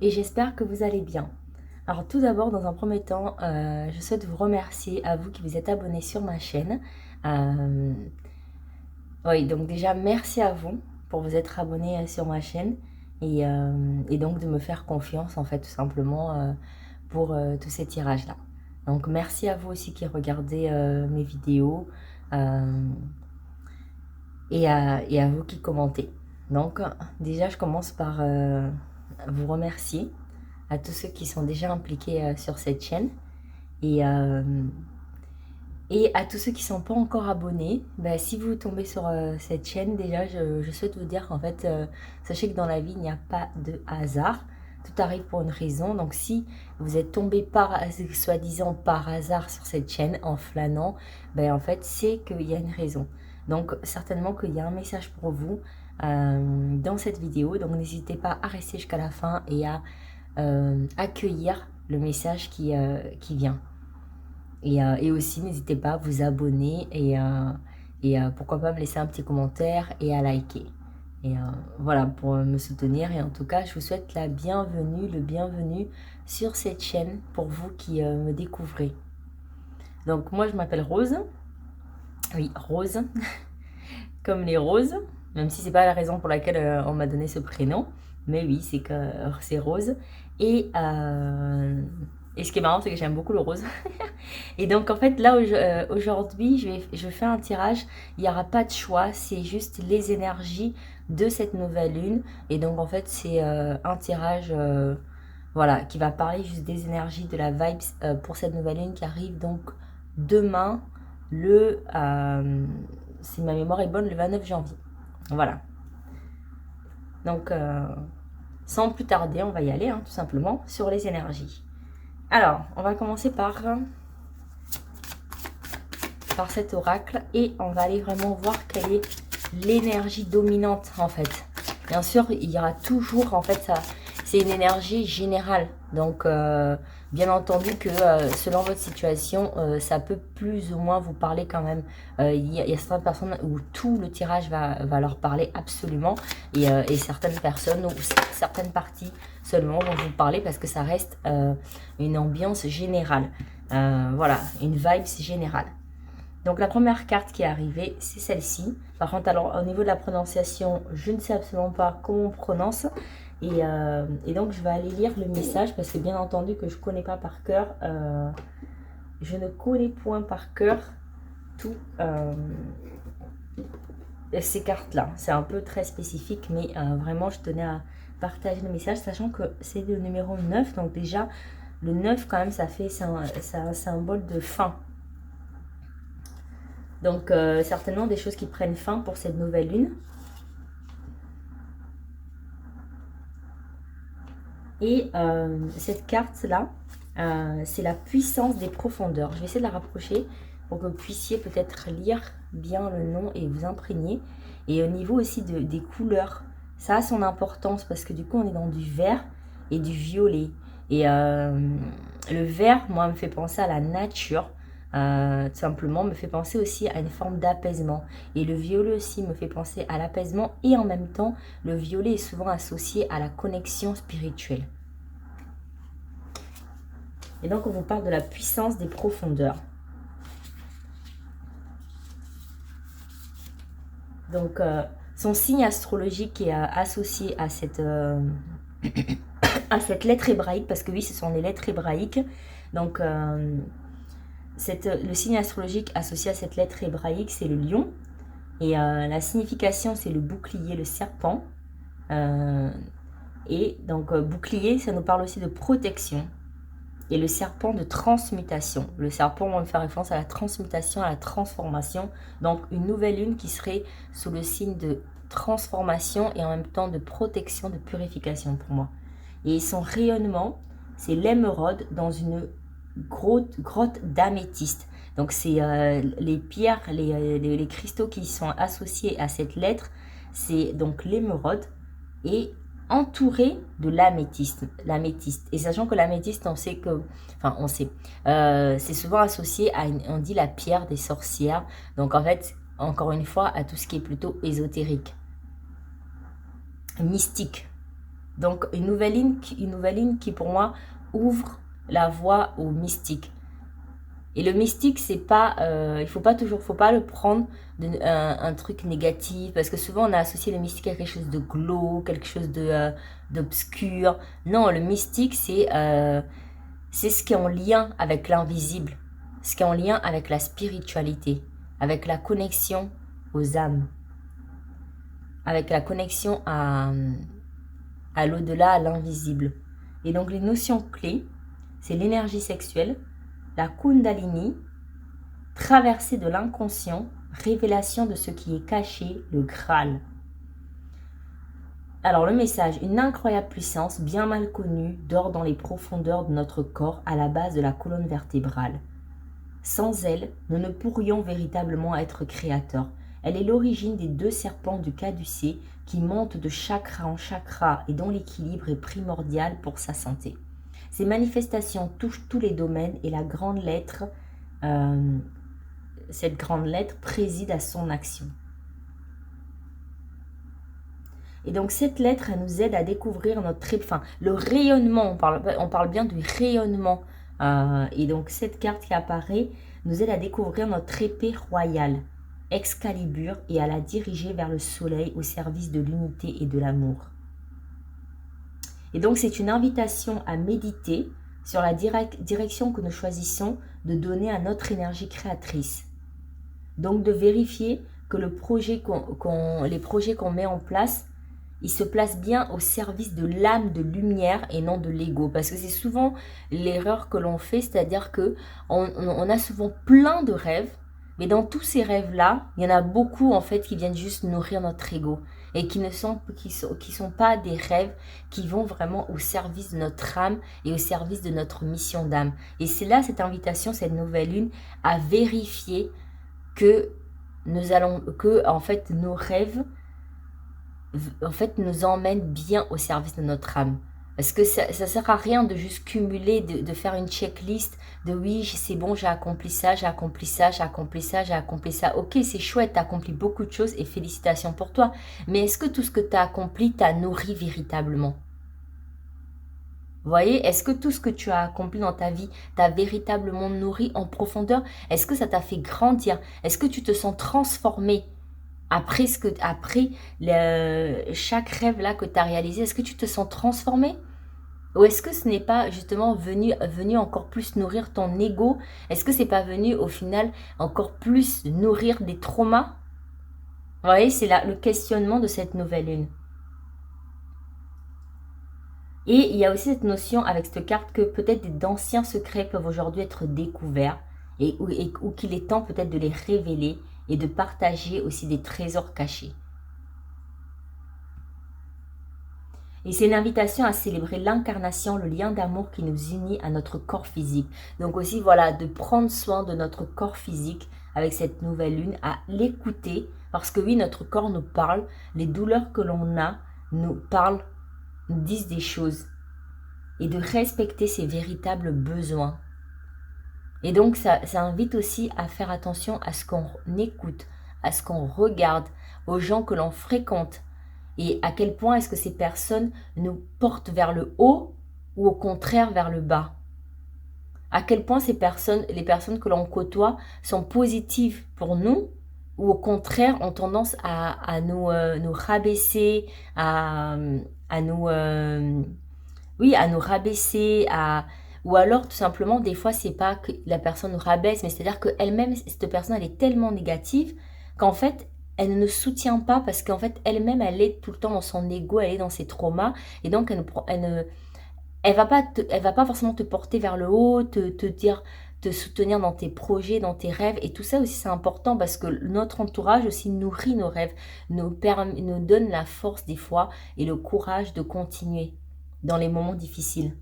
et j'espère que vous allez bien. Alors tout d'abord, dans un premier temps, je souhaite vous remercier à vous qui vous êtes abonnés sur ma chaîne. Euh, oui, donc déjà merci à vous pour vous être abonnés sur ma chaîne et donc de me faire confiance en fait tout simplement pour tous ces tirages-là. Donc merci à vous aussi qui regardez mes vidéos euh, et à vous qui commentez. Donc déjà je commence par vous remercier à tous ceux qui sont déjà impliqués sur cette chaîne et, euh, et à tous ceux qui ne sont pas encore abonnés. Ben, si vous tombez sur cette chaîne, déjà je souhaite vous dire qu'en fait, sachez que dans la vie il n'y a pas de hasard. Tout arrive pour une raison. Donc si vous êtes tombé soi-disant par hasard sur cette chaîne en flânant, ben, en fait c'est qu'il y a une raison. Donc certainement qu'il y a un message pour vous dans cette vidéo. Donc n'hésitez pas à rester jusqu'à la fin et à accueillir le message qui vient. Et aussi, n'hésitez pas à vous abonner et pourquoi pas me laisser un petit commentaire et à liker. Et voilà, pour me soutenir. Et en tout cas, je vous souhaite la bienvenue, le bienvenu sur cette chaîne pour vous qui me découvrez. Donc moi, je m'appelle Rose. Oui, Rose, comme les roses, même si c'est pas la raison pour laquelle on m'a donné ce prénom. Mais oui, c'est que c'est Rose. Et ce qui est marrant, c'est que j'aime beaucoup le rose. Et donc, en fait, là, aujourd'hui, je fais un tirage. Il n'y aura pas de choix. C'est juste les énergies de cette nouvelle lune. Et donc, en fait, c'est un tirage voilà, qui va parler juste des énergies, de la vibe pour cette nouvelle lune qui arrive donc demain, si ma mémoire est bonne, le 29 janvier. Voilà. Donc, sans plus tarder, on va y aller, hein, tout simplement, sur les énergies. Alors, on va commencer par cet oracle et on va aller vraiment voir quelle est l'énergie dominante en fait. Bien sûr, il y aura toujours en fait ça, c'est une énergie générale. Donc, bien entendu que selon votre situation, ça peut plus ou moins vous parler quand même. Il y a certaines personnes où tout le tirage va leur parler absolument et certaines personnes ou certaines parties seulement vont vous parler parce que ça reste une ambiance générale. Voilà, une vibe générale. Donc la première carte qui est arrivée, c'est celle-ci. Par contre, alors au niveau de la prononciation, je ne sais absolument pas comment on prononce. Et donc je vais aller lire le message parce que bien entendu que je ne connais pas par cœur. Je ne connais point par cœur tout ces cartes-là. C'est un peu très spécifique, mais vraiment je tenais à partager le message, sachant que c'est le numéro 9. Donc déjà, le 9 quand même, c'est un symbole de fin. Donc, certainement des choses qui prennent fin pour cette nouvelle lune. Et cette carte-là, c'est la puissance des profondeurs. Je vais essayer de la rapprocher pour que vous puissiez peut-être lire bien le nom et vous imprégner. Et au niveau aussi des couleurs, ça a son importance parce que du coup, on est dans du vert et du violet. Et le vert, moi, me fait penser à la nature. Tout simplement me fait penser aussi à une forme d'apaisement et le violet aussi me fait penser à l'apaisement et en même temps le violet est souvent associé à la connexion spirituelle et donc on vous parle de la puissance des profondeurs. Donc son signe astrologique est associé à cette à cette lettre hébraïque parce que oui ce sont les lettres hébraïques donc le signe astrologique associé à cette lettre hébraïque, c'est le lion. Et la signification, c'est le bouclier, le serpent. Et donc, bouclier, ça nous parle aussi de protection. Et le serpent de transmutation. Le serpent, on va faire référence à la transmutation, à la transformation. Donc, une nouvelle lune qui serait sous le signe de transformation et en même temps de protection, de purification pour moi. Et son rayonnement, c'est l'émeraude dans une grotte d'améthyste. Donc c'est les pierres, les cristaux qui sont associés à cette lettre, c'est donc l'émeraude et entouré de l'améthyste. Et sachant que l'améthyste, on sait que, enfin on sait, c'est souvent associé à, on dit la pierre des sorcières. Donc en fait, encore une fois, à tout ce qui est plutôt ésotérique, mystique. Donc, une nouvelle lune qui, pour moi, ouvre la voie au mystique. Et le mystique, c'est pas, faut pas le prendre un truc négatif, parce que souvent on a associé le mystique à quelque chose de glauque, quelque chose d'obscur. Non, le mystique, c'est ce qui est en lien avec l'invisible, ce qui est en lien avec la spiritualité, avec la connexion aux âmes, avec la connexion à l'au-delà, à l'invisible. Et donc les notions clés, c'est l'énergie sexuelle, la Kundalini, traversée de l'inconscient, révélation de ce qui est caché, le Graal. Alors le message, une incroyable puissance, bien mal connue, dort dans les profondeurs de notre corps à la base de la colonne vertébrale. Sans elle, nous ne pourrions véritablement être créateurs. Elle est l'origine des 2 serpents du caducée qui montent de chakra en chakra et dont l'équilibre est primordial pour sa santé. Ces manifestations touchent tous les domaines et la grande lettre, cette grande lettre préside à son action. Et donc cette lettre, elle nous aide à découvrir le rayonnement, on parle bien du rayonnement. Et donc cette carte qui apparaît nous aide à découvrir notre épée royale, Excalibur, et à la diriger vers le soleil au service de l'unité et de l'amour. Et donc c'est une invitation à méditer sur la direction que nous choisissons de donner à notre énergie créatrice. Donc de vérifier que les projets qu'on met en place, ils se placent bien au service de l'âme de lumière et non de l'ego. Parce que c'est souvent l'erreur que l'on fait, c'est-à-dire que on a souvent plein de rêves, mais dans tous ces rêves-là, il y en a beaucoup en fait qui viennent juste nourrir notre ego et qui sont pas des rêves qui vont vraiment au service de notre âme et au service de notre mission d'âme. Et c'est là cette invitation, cette nouvelle lune, à vérifier que en fait nos rêves en fait nous emmènent bien au service de notre âme. Parce que ça sert à rien de juste cumuler, de faire une checklist de oui, c'est bon, j'ai accompli ça, j'ai accompli ça, j'ai accompli ça, j'ai accompli ça. Ok, c'est chouette, tu as accompli beaucoup de choses et félicitations pour toi. Mais est-ce que tout ce que tu as accompli t'a nourri véritablement? Vous voyez, est-ce que tout ce que tu as accompli dans ta vie t'a véritablement nourri en profondeur? Est-ce que ça t'a fait grandir? Est-ce que tu te sens transformé après chaque rêve là que tu as réalisé? Est-ce que tu te sens transformé? Ou est-ce que ce n'est pas justement venu encore plus nourrir ton ego? Est-ce que c'est pas venu au final encore plus nourrir des traumas? Vous voyez, c'est là le questionnement de cette nouvelle lune. Et il y a aussi cette notion avec cette carte que peut-être d'anciens secrets peuvent aujourd'hui être découverts ou qu'il est temps peut-être de les révéler et de partager aussi des trésors cachés. Et c'est une invitation à célébrer l'incarnation, le lien d'amour qui nous unit à notre corps physique. Donc aussi, voilà, de prendre soin de notre corps physique avec cette nouvelle lune, à l'écouter, parce que oui, notre corps nous parle, les douleurs que l'on a nous parlent, nous disent des choses, et de respecter ses véritables besoins. Et donc, ça invite aussi à faire attention à ce qu'on écoute, à ce qu'on regarde, aux gens que l'on fréquente, et à quel point est-ce que ces personnes nous portent vers le haut ou au contraire vers le bas. À quel point les personnes que l'on côtoie sont positives pour nous ou au contraire ont tendance à nous rabaisser, à nous rabaisser, ou alors tout simplement des fois c'est pas que la personne nous rabaisse, mais c'est-à-dire qu'elle-même, cette personne, elle est tellement négative qu'en fait elle ne nous soutient pas parce qu'en fait elle-même elle est tout le temps dans son ego, elle est dans ses traumas et donc elle va pas forcément te porter vers le haut, te soutenir dans tes projets, dans tes rêves. Et tout ça aussi, c'est important parce que notre entourage aussi nourrit nos rêves, nous donne la force des fois et le courage de continuer dans les moments difficiles.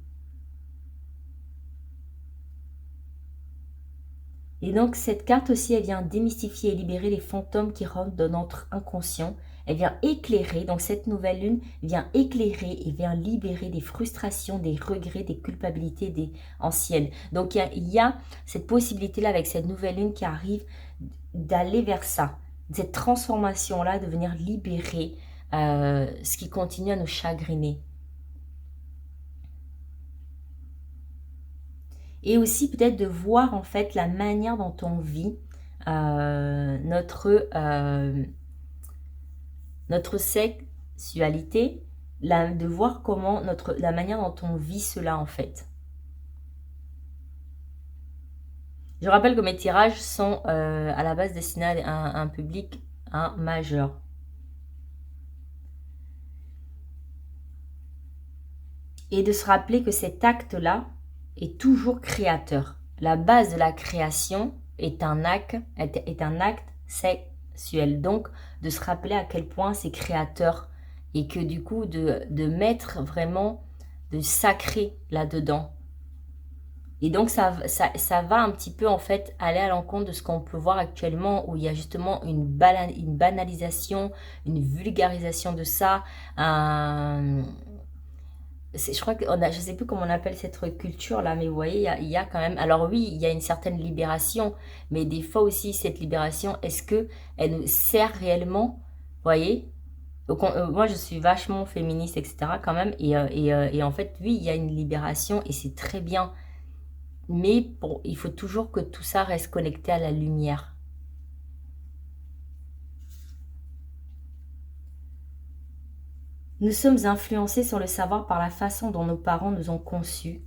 Et donc, cette carte aussi, elle vient démystifier et libérer les fantômes qui rôdent dans notre inconscient. Elle vient éclairer, donc cette nouvelle lune vient éclairer et vient libérer des frustrations, des regrets, des culpabilités des anciennes. Donc il y a cette possibilité-là avec cette nouvelle lune qui arrive d'aller vers ça, cette transformation-là, de venir libérer ce qui continue à nous chagriner. Et aussi peut-être de voir en fait la manière dont on vit notre sexualité, de voir comment la manière dont on vit cela en fait. Je rappelle que mes tirages sont à la base destinés à un public majeur. Et de se rappeler que cet acte-là est toujours créateur. La base de la création est un acte sexuel. Donc, de se rappeler à quel point c'est créateur et que du coup, de mettre vraiment de sacré là-dedans. Et donc, ça va un petit peu, en fait, aller à l'encontre de ce qu'on peut voir actuellement, où il y a justement une banalisation, une vulgarisation de ça, je crois que je sais plus comment on appelle cette culture là, mais vous voyez, il y a quand même, alors oui, il y a une certaine libération, mais des fois aussi, cette libération, est-ce que elle nous sert réellement, vous voyez? Donc, moi, je suis vachement féministe, etc. quand même, et en fait, oui, il y a une libération, et c'est très bien. Mais bon, il faut toujours que tout ça reste connecté à la lumière. Nous sommes influencés sur le savoir par la façon dont nos parents nous ont conçus.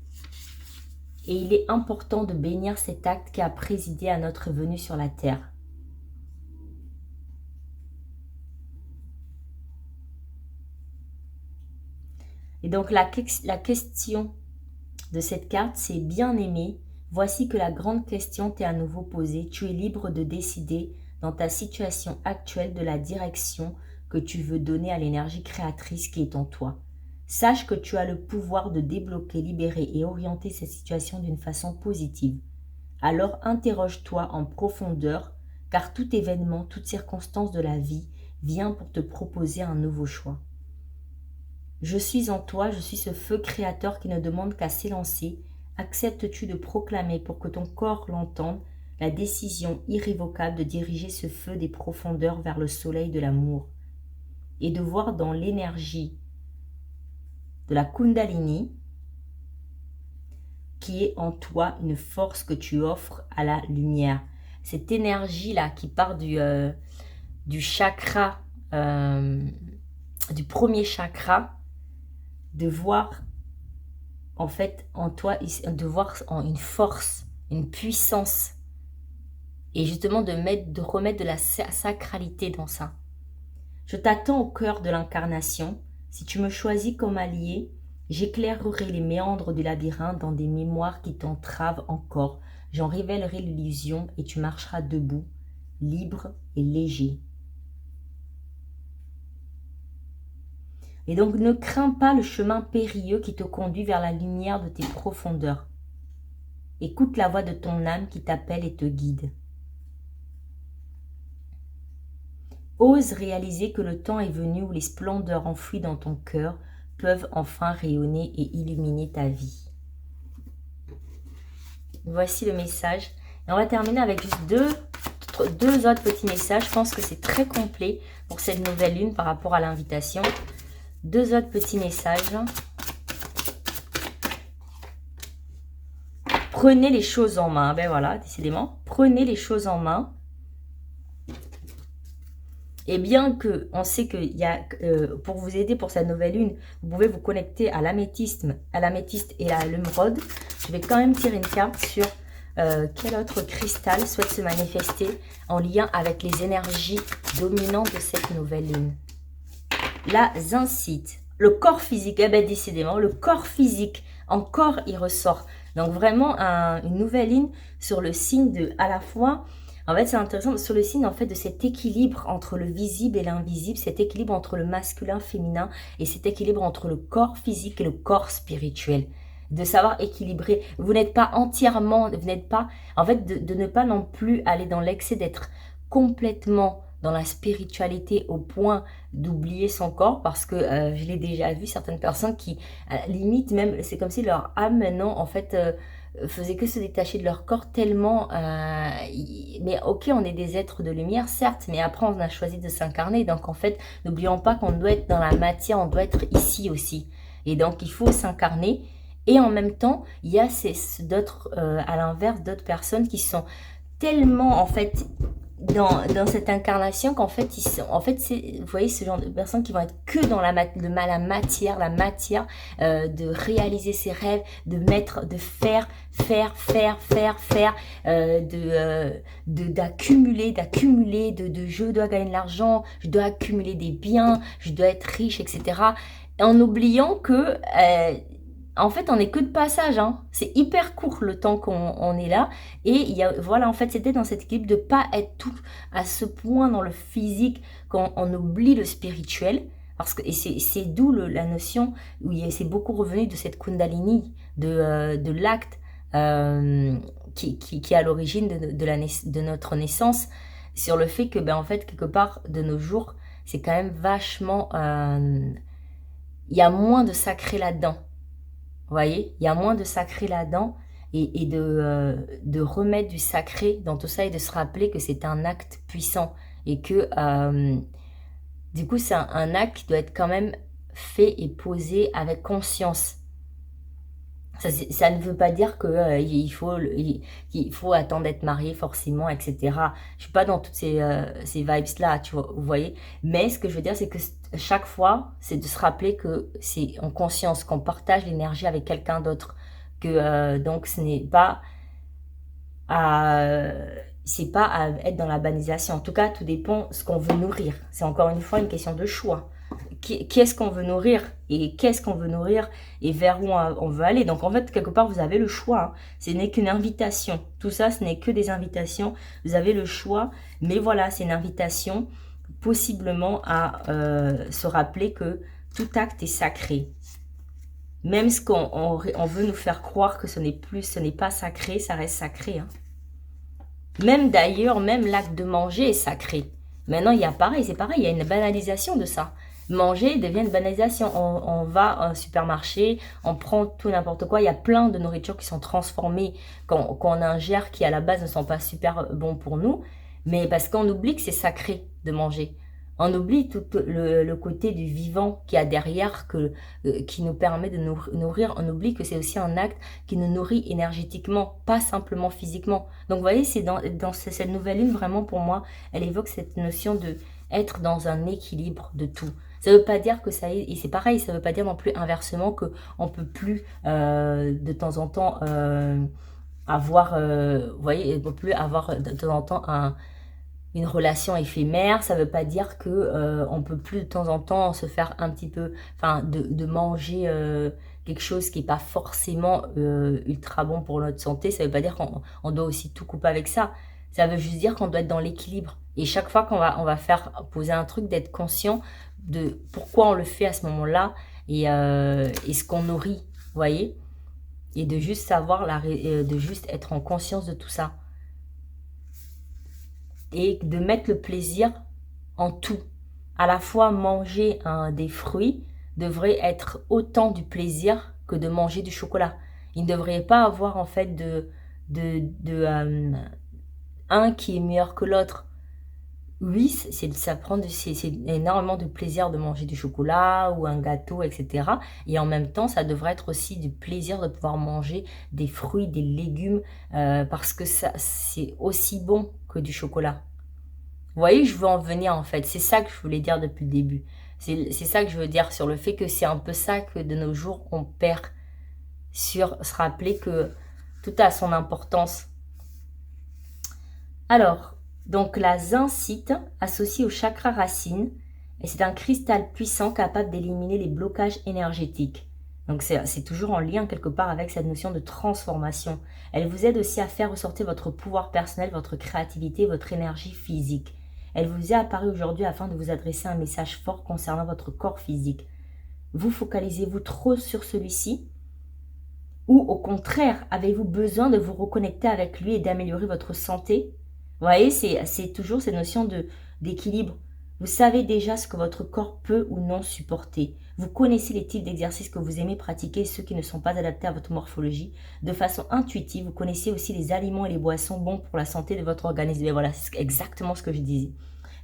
Et il est important de bénir cet acte qui a présidé à notre venue sur la terre. Et donc la question de cette carte, c'est bien-aimé, voici que la grande question t'est à nouveau posée. Tu es libre de décider dans ta situation actuelle de la direction que tu veux donner à l'énergie créatrice qui est en toi. Sache que tu as le pouvoir de débloquer, libérer et orienter cette situation d'une façon positive. Alors interroge-toi en profondeur, car tout événement, toute circonstance de la vie vient pour te proposer un nouveau choix. Je suis en toi, je suis ce feu créateur qui ne demande qu'à s'élancer. Acceptes-tu de proclamer pour que ton corps l'entende la décision irrévocable de diriger ce feu des profondeurs vers le soleil de l'amour et de voir dans l'énergie de la Kundalini qui est en toi une force que tu offres à la lumière. Cette énergie-là qui part du chakra, du premier chakra, de voir en fait en toi, de voir en une force, une puissance et justement de remettre de la sacralité dans ça. Je t'attends au cœur de l'incarnation. Si tu me choisis comme allié, j'éclairerai les méandres du labyrinthe dans des mémoires qui t'entravent encore. J'en révélerai l'illusion et tu marcheras debout, libre et léger. Et donc, ne crains pas le chemin périlleux qui te conduit vers la lumière de tes profondeurs. Écoute la voix de ton âme qui t'appelle et te guide. Ose réaliser que le temps est venu où les splendeurs enfouies dans ton cœur peuvent enfin rayonner et illuminer ta vie. Voici le message. Et on va terminer avec juste deux autres petits messages. Je pense que c'est très complet pour cette nouvelle lune par rapport à l'invitation. Deux autres petits messages. Prenez les choses en main. Ben voilà, décidément. Prenez les choses en main. Et bien que on sait qu'il y a, pour vous aider pour cette nouvelle lune, vous pouvez vous connecter à l'améthyste et à l'émeraude. Je vais quand même tirer une carte sur quel autre cristal souhaite se manifester en lien avec les énergies dominantes de cette nouvelle lune. La zincite, le corps physique, eh ben décidément, le corps physique, encore il ressort. Donc vraiment une nouvelle ligne sur le signe de, à la fois, en fait c'est intéressant, sur le signe en fait de cet équilibre entre le visible et l'invisible, cet équilibre entre le masculin, féminin et cet équilibre entre le corps physique et le corps spirituel. De savoir équilibrer, vous n'êtes pas entièrement, vous n'êtes pas, en fait de ne pas non plus aller dans l'excès d'être complètement dans la spiritualité au point d'oublier son corps, parce que je l'ai déjà vu, certaines personnes qui, à la limite même, c'est comme si leur âme maintenant, en fait, faisait que se détacher de leur corps tellement... mais ok, on est des êtres de lumière, certes, mais après on a choisi de s'incarner, donc en fait, n'oublions pas qu'on doit être dans la matière, on doit être ici aussi. Et donc il faut s'incarner Et en même temps, il y a d'autres, à l'inverse, d'autres personnes qui sont tellement, en fait, dans cette incarnation qu'en fait, vous voyez, ce genre de personnes qui vont être que dans la matière, de réaliser ses rêves, de faire, d'accumuler, je dois gagner de l'argent, je dois accumuler des biens, je dois être riche, etc. En oubliant que en fait, on n'est que de passage, hein. C'est hyper court le temps qu'on est là. Et voilà, en fait, c'était dans cet équilibre de pas être tout à ce point dans le physique qu'on oublie le spirituel. Parce que, et c'est d'où la notion, où c'est beaucoup revenu de cette Kundalini, de l'acte qui est à l'origine de notre naissance, sur le fait que, ben, en fait, quelque part, de nos jours, c'est quand même vachement... il y a moins de sacré là-dedans. Vous voyez, il y a moins de sacré là-dedans et de remettre du sacré dans tout ça et de se rappeler que c'est un acte puissant et que du coup c'est un acte qui doit être quand même fait et posé avec conscience. Ça ne veut pas dire que il faut attendre d'être marié forcément, etc. Je suis pas dans toutes ces vibes-là, tu vois, vous voyez. Mais ce que je veux dire, c'est que chaque fois, c'est de se rappeler que c'est en conscience, qu'on partage l'énergie avec quelqu'un d'autre. Que donc ce n'est pas à... c'est pas à être dans la banalisation. En tout cas, tout dépend de ce qu'on veut nourrir. C'est encore une fois une question de choix. Qu'est-ce qu'on veut nourrir et qu'est-ce qu'on veut nourrir et vers où on veut aller. Donc en fait, quelque part, vous avez le choix. Hein. Ce n'est qu'une invitation. Tout ça, ce n'est que des invitations. Vous avez le choix. Mais voilà, c'est une invitation possiblement à se rappeler que tout acte est sacré. Même ce qu'on veut nous faire croire que ce n'est pas sacré, ça reste sacré. Hein. Même d'ailleurs, même l'acte de manger est sacré. Maintenant, il y a c'est pareil, il y a une banalisation de ça. Manger devient une banalisation. On va à un supermarché, on prend tout n'importe quoi. Il y a plein de nourritures qui sont transformées, qu'on ingère, qui à la base ne sont pas super bons pour nous. Mais parce qu'on oublie que c'est sacré de manger. On oublie tout le côté du vivant qu'il y a derrière, qui nous permet de nous nourrir. On oublie que c'est aussi un acte qui nous nourrit énergétiquement, pas simplement physiquement. Donc vous voyez, c'est dans cette nouvelle lune, vraiment pour moi, elle évoque cette notion de être dans un équilibre de tout. Ça ne veut pas dire que ça est, et c'est pareil, ça ne veut pas dire non plus inversement qu'on ne peut plus de temps en temps avoir, vous voyez, on peut plus avoir de temps en temps une relation éphémère. Ça ne veut pas dire que on peut plus de temps en temps se faire un petit peu, enfin, de manger quelque chose qui n'est pas forcément ultra bon pour notre santé. Ça ne veut pas dire qu'on doit aussi tout couper avec ça. Ça veut juste dire qu'on doit être dans l'équilibre. Et chaque fois qu'on va faire poser un truc, d'être conscient de pourquoi on le fait à ce moment-là et ce qu'on nourrit, vous voyez, et de juste savoir, de juste être en conscience de tout ça. Et de mettre le plaisir en tout. À la fois manger des fruits devrait être autant du plaisir que de manger du chocolat. Il ne devrait pas avoir en fait un qui est meilleur que l'autre. Oui, c'est énormément de plaisir de manger du chocolat ou un gâteau, etc. Et en même temps, ça devrait être aussi du plaisir de pouvoir manger des fruits, des légumes, parce que c'est aussi bon que du chocolat. Vous voyez, je veux en venir en fait. C'est ça que je voulais dire depuis le début. C'est ça que je veux dire sur le fait que c'est un peu ça que de nos jours on perd. Sur se rappeler que tout a son importance. Alors, donc la zincite, associée au chakra racine, et c'est un cristal puissant capable d'éliminer les blocages énergétiques. Donc c'est toujours en lien quelque part avec cette notion de transformation. Elle vous aide aussi à faire ressortir votre pouvoir personnel, votre créativité, votre énergie physique. Elle vous est apparue aujourd'hui afin de vous adresser un message fort concernant votre corps physique. Vous focalisez-vous trop sur celui-ci? Ou au contraire, avez-vous besoin de vous reconnecter avec lui et d'améliorer votre santé? Vous voyez, c'est toujours cette notion d'équilibre. Vous savez déjà ce que votre corps peut ou non supporter. Vous connaissez les types d'exercices que vous aimez pratiquer et ceux qui ne sont pas adaptés à votre morphologie. De façon intuitive, vous connaissez aussi les aliments et les boissons bons pour la santé de votre organisme. Et voilà, c'est exactement ce que je disais.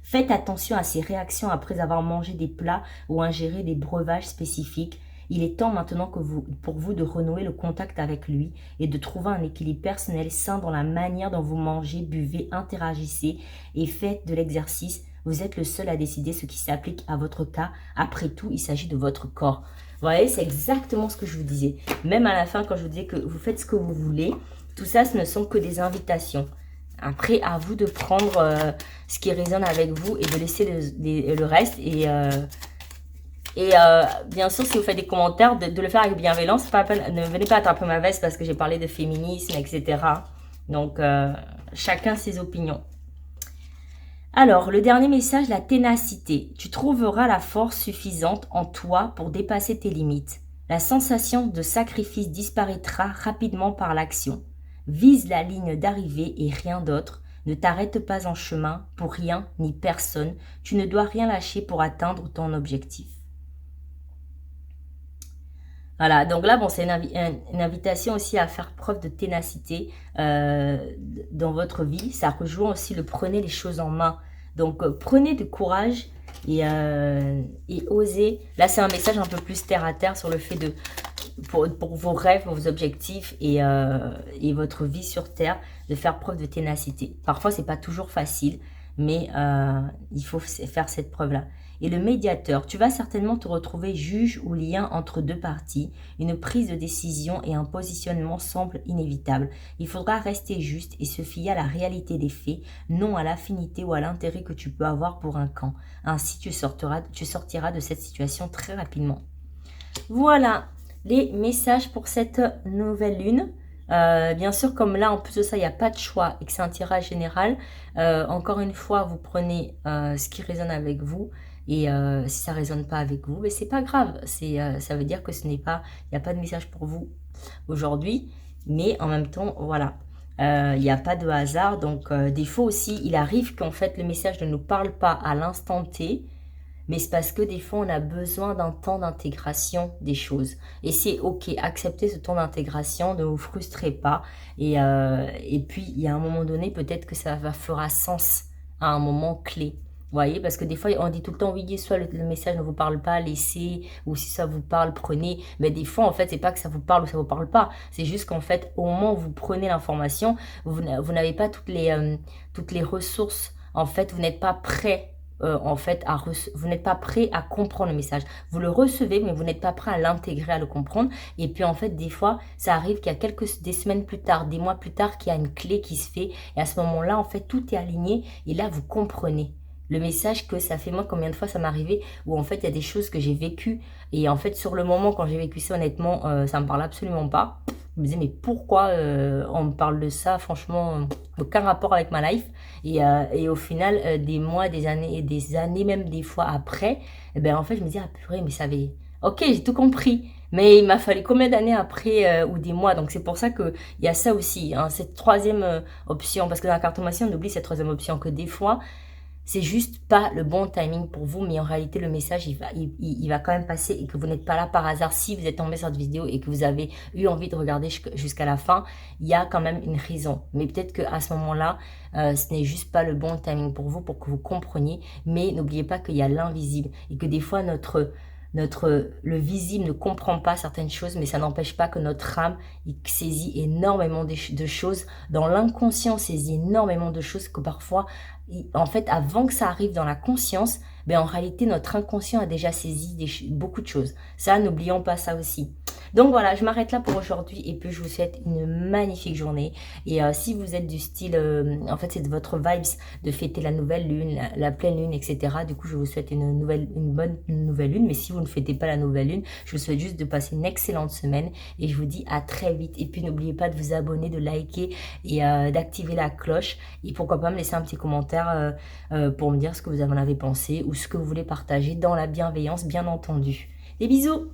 Faites attention à ces réactions après avoir mangé des plats ou ingéré des breuvages spécifiques. Il est temps maintenant pour vous de renouer le contact avec lui et de trouver un équilibre personnel sain dans la manière dont vous mangez, buvez, interagissez et faites de l'exercice. Vous êtes le seul à décider ce qui s'applique à votre cas. Après tout, il s'agit de votre corps. Vous voyez, c'est exactement ce que je vous disais. Même à la fin, quand je vous disais que vous faites ce que vous voulez, tout ça, ce ne sont que des invitations. Après, à vous de prendre ce qui résonne avec vous et de laisser le reste. Et bien sûr, si vous faites des commentaires, de le faire avec bienveillance. Ne venez pas attraper ma veste parce que j'ai parlé de féminisme, etc. Donc, chacun ses opinions. Alors, le dernier message, la ténacité. Tu trouveras la force suffisante en toi pour dépasser tes limites. La sensation de sacrifice disparaîtra rapidement par l'action. Vise la ligne d'arrivée et rien d'autre. Ne t'arrête pas en chemin pour rien ni personne. Tu ne dois rien lâcher pour atteindre ton objectif. Voilà, donc là, bon, c'est une invitation aussi à faire preuve de ténacité dans votre vie. Ça rejoint aussi le prenez les choses en main. Donc, prenez du courage et osez. Là, c'est un message un peu plus terre à terre sur le fait de, pour vos rêves, vos objectifs et votre vie sur terre, de faire preuve de ténacité. Parfois, c'est pas toujours facile, mais il faut faire cette preuve-là. Et le médiateur, tu vas certainement te retrouver juge ou lien entre deux parties. Une prise de décision et un positionnement semblent inévitables. Il faudra rester juste et se fier à la réalité des faits, non à l'affinité ou à l'intérêt que tu peux avoir pour un camp. Ainsi, tu sortiras de cette situation très rapidement. Voilà les messages pour cette nouvelle lune. Bien sûr, comme là, en plus de ça, il n'y a pas de choix et que c'est un tirage général. Encore une fois, vous prenez ce qui résonne avec vous. Et si ça ne résonne pas avec vous, c'est pas grave. Ça veut dire que il n'y a pas de message pour vous aujourd'hui. Mais en même temps, voilà, il n'y a pas de hasard. Donc, des fois aussi, il arrive qu'en fait, le message ne nous parle pas à l'instant T. Mais c'est parce que des fois, on a besoin d'un temps d'intégration des choses. Et c'est OK, acceptez ce temps d'intégration, ne vous frustrez pas. Et puis, il y a un moment donné, peut-être que ça fera sens à un moment clé. Vous voyez, parce que des fois, on dit tout le temps, oui, soit le message ne vous parle pas, laissez, ou si ça vous parle, prenez. Mais des fois, en fait, c'est pas que ça vous parle ou ça vous parle pas. C'est juste qu'en fait, au moment où vous prenez l'information, vous n'avez pas toutes les ressources. En fait, vous n'êtes pas prêt. Vous n'êtes pas prêt à comprendre le message. Vous le recevez, mais vous n'êtes pas prêt à l'intégrer, à le comprendre. Et puis, en fait, des fois, ça arrive qu'il y a des semaines plus tard, des mois plus tard, qu'il y a une clé qui se fait. Et à ce moment-là, en fait, tout est aligné. Et là, vous comprenez le message que ça fait. Moi, combien de fois ça m'est arrivé où en fait il y a des choses que j'ai vécues et en fait sur le moment quand j'ai vécu ça, honnêtement ça me parle absolument pas. Je me disais mais pourquoi on me parle de ça, franchement aucun rapport avec ma life. Et au final des mois, des années même des fois après, en fait je me disais ah purée mais ça avait, ok j'ai tout compris. Mais il m'a fallu combien d'années après ou des mois. Donc c'est pour ça qu'il y a ça aussi, hein, cette troisième option. Parce que dans la cartomancie, on oublie cette troisième option que des fois, c'est juste pas le bon timing pour vous, mais en réalité, le message, il va quand même passer et que vous n'êtes pas là par hasard. Si vous êtes tombé sur cette vidéo et que vous avez eu envie de regarder jusqu'à la fin, il y a quand même une raison. Mais peut-être qu'à ce moment-là, ce n'est juste pas le bon timing pour vous, pour que vous compreniez. Mais n'oubliez pas qu'il y a l'invisible et que des fois, le visible ne comprend pas certaines choses, mais ça n'empêche pas que notre âme saisit énormément de choses. Dans l'inconscient, on saisit énormément de choses que parfois, en fait, avant que ça arrive dans la conscience, en réalité, notre inconscient a déjà saisi beaucoup de choses. Ça, n'oublions pas ça aussi. Donc voilà, je m'arrête là pour aujourd'hui et puis je vous souhaite une magnifique journée. Et si vous êtes du style, en fait c'est de votre vibes de fêter la nouvelle lune, la pleine lune, etc. Du coup, je vous souhaite une bonne nouvelle lune. Mais si vous ne fêtez pas la nouvelle lune, je vous souhaite juste de passer une excellente semaine. Et je vous dis à très vite. Et puis n'oubliez pas de vous abonner, de liker et d'activer la cloche. Et pourquoi pas me laisser un petit commentaire pour me dire ce que vous en avez pensé ou ce que vous voulez partager dans la bienveillance, bien entendu. Des bisous!